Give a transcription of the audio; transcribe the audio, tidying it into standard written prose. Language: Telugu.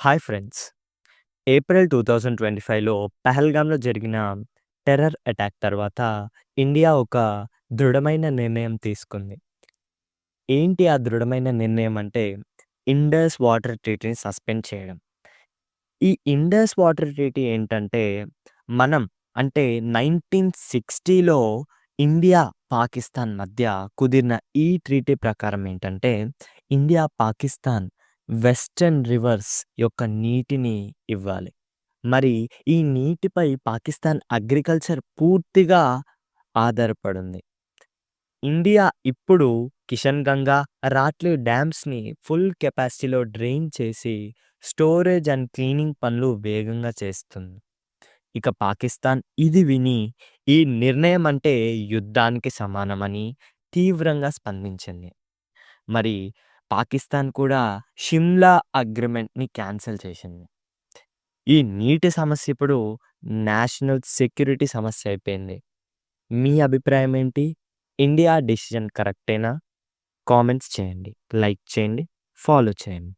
Hi friends. ఏప్రిల్ 2025లో పహల్గామ్‌లో జరిగిన టెర్రర్ అటాక్ తర్వాత ఇండియా ఒక దృఢమైన నిర్ణయం తీసుకుంది. ఏంటి ఆ దృఢమైన నిర్ణయం అంటే ఇండస్ వాటర్ ట్రీటీని సస్పెండ్ చేయడం. ఈ ఇండస్ వాటర్ ట్రీటీ ఏంటంటే మనం అంటే 1960లో ఇండియా, పాకిస్తాన్ మధ్య కుదిరిన ఈ ట్రీటీ ప్రకారం ఏంటంటే ఇండియా, పాకిస్తాన్ వెస్టర్న్ రివర్స్ యొక్క నీటిని ఇవ్వాలి. మరి ఈ నీటిపై పాకిస్తాన్ అగ్రికల్చర్ పూర్తిగా ఆధారపడుంది. ఇండియా ఇప్పుడు కిషన్ గంగా, రాట్లీ డ్యామ్స్‌ని ఫుల్ కెపాసిటీలో డ్రెయిన్ చేసి స్టోరేజ్ అండ్ క్లీనింగ్ పనులు వేగంగా చేస్తుంది. ఇక పాకిస్తాన్ ఇది విని ఈ నిర్ణయం అంటే యుద్ధానికి సమానమని తీవ్రంగా స్పందించింది. మరి పాకిస్తాన్ కూడా షిమ్లా అగ్రీమెంట్‌ని క్యాన్సెల్ చేసింది. ఈ నీటి సమస్య ఇప్పుడు నేషనల్ సెక్యూరిటీ సమస్య అయిపోయింది. మీ అభిప్రాయం ఏంటి? ఇండియా డెసిషన్ కరెక్టేనా? కామెంట్స్ చేయండి. లైక్ చేయండి. ఫాలో చేయండి.